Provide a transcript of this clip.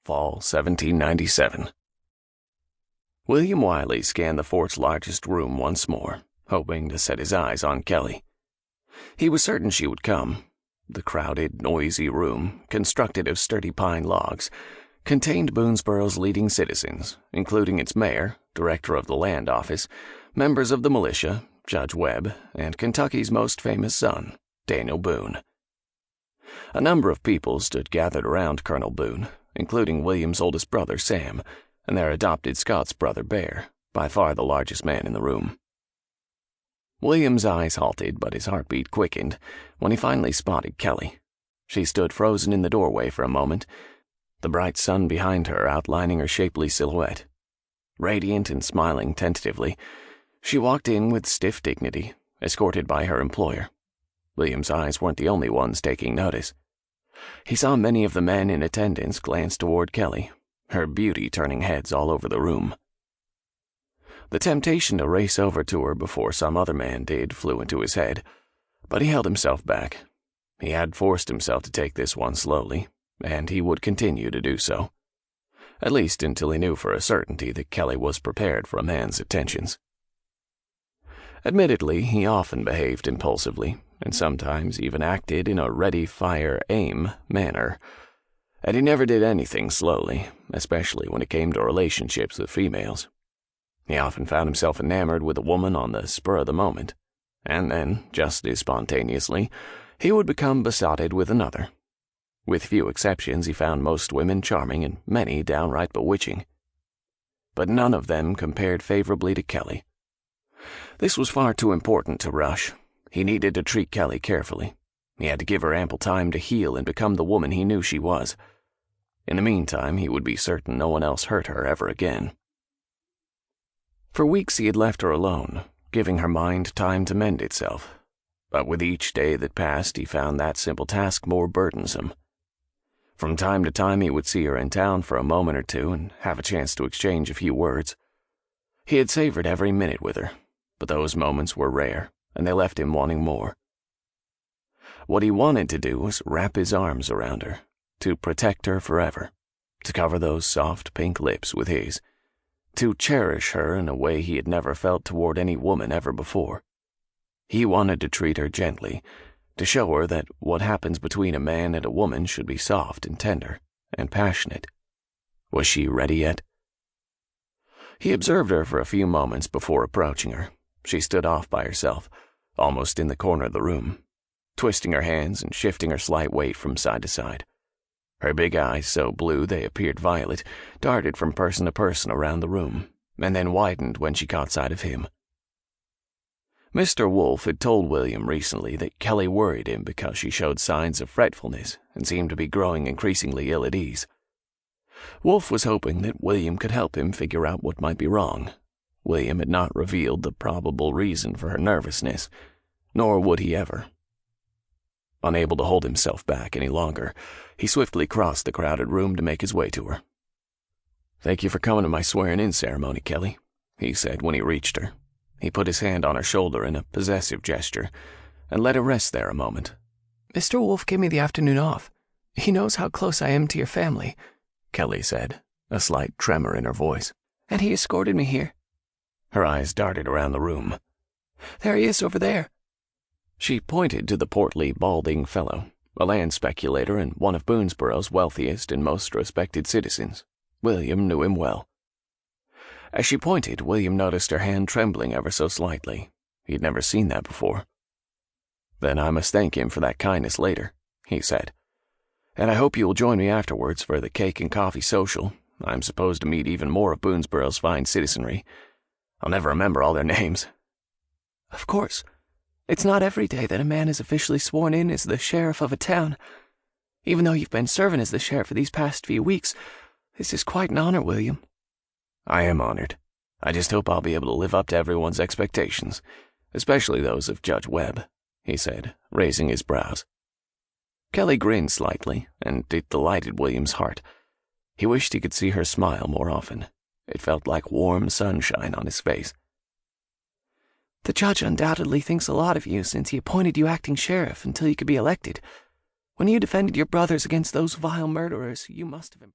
fall 1797. William Wyllie scanned the fort's largest room once more, hoping to set his eyes on Kelly. He was certain she would come. The crowded, noisy room, constructed of sturdy pine logs, contained Boonesborough's leading citizens, including its mayor, director of the land office, members of the militia, Judge Webb, and Kentucky's most famous son, Daniel Boone. A number of people stood gathered around Colonel Boone, including William's oldest brother, Sam, and their adopted Scots brother, Bear, by far the largest man in the room. William's eyes halted, but his heartbeat quickened when he finally spotted Kelly. She stood frozen in the doorway for a moment, the bright sun behind her outlining her shapely silhouette. Radiant and smiling tentatively, she walked in with stiff dignity, escorted by her employer. William's eyes weren't the only ones taking notice. He saw many of the men in attendance glance toward Kelly, her beauty turning heads all over the room. The temptation to race over to her before some other man did flew into his head, but he held himself back. He had forced himself to take this one slowly, and he would continue to do so, at least until he knew for a certainty that Kelly was prepared for a man's attentions. Admittedly, he often behaved impulsively, and sometimes even acted in a ready-fire-aim manner, and he never did anything slowly, especially when it came to relationships with females. He often found himself enamored with a woman on the spur of the moment, and then, just as spontaneously, he would become besotted with another. With few exceptions, he found most women charming and many downright bewitching. But none of them compared favorably to Kelly. This was far too important to rush. He needed to treat Kelly carefully. He had to give her ample time to heal and become the woman he knew she was. In the meantime, he would be certain no one else hurt her ever again. For weeks he had left her alone, giving her mind time to mend itself. But with each day that passed, he found that simple task more burdensome. From time to time he would see her in town for a moment or two and have a chance to exchange a few words. He had savored every minute with her, but those moments were rare, and they left him wanting more. What he wanted to do was wrap his arms around her, to protect her forever, to cover those soft pink lips with his, to cherish her in a way he had never felt toward any woman ever before. He wanted to treat her gently, to show her that what happens between a man and a woman should be soft and tender and passionate. Was she ready yet? He observed her for a few moments before approaching her. She stood off by herself, almost in the corner of the room, twisting her hands and shifting her slight weight from side to side. Her big eyes, so blue they appeared violet, darted from person to person around the room, and then widened when she caught sight of him. Mr. Wolfe had told William recently that Kelly worried him because she showed signs of fretfulness and seemed to be growing increasingly ill at ease. Wolfe was hoping that William could help him figure out what might be wrong. William had not revealed the probable reason for her nervousness, nor would he ever. Unable to hold himself back any longer, he swiftly crossed the crowded room to make his way to her. "Thank you for coming to my swearing-in ceremony, Kelly," he said when he reached her. He put his hand on her shoulder in a possessive gesture and let her rest there a moment. "Mr. Wolfe gave me the afternoon off. He knows how close I am to your family," Kelly said, a slight tremor in her voice. "And he escorted me here." Her eyes darted around the room. "There he is over there." She pointed to the portly, balding fellow, a land speculator and one of Boonesborough's wealthiest and most respected citizens. William knew him well. As she pointed, William noticed her hand trembling ever so slightly. He'd never seen that before. "Then I must thank him for that kindness later," he said. "And I hope you will join me afterwards for the cake and coffee social. I'm supposed to meet even more of Boonesborough's fine citizenry. I'll never remember all their names." "Of course. It's not every day that a man is officially sworn in as the sheriff of a town. Even though you've been serving as the sheriff for these past few weeks, this is quite an honor, William." "I am honored. I just hope I'll be able to live up to everyone's expectations, especially those of Judge Webb," he said, raising his brows. Kelly grinned slightly, and it delighted William's heart. He wished he could see her smile more often. It felt like warm sunshine on his face. "The judge undoubtedly thinks a lot of you since he appointed you acting sheriff until you could be elected. When you defended your brothers against those vile murderers, you must have..."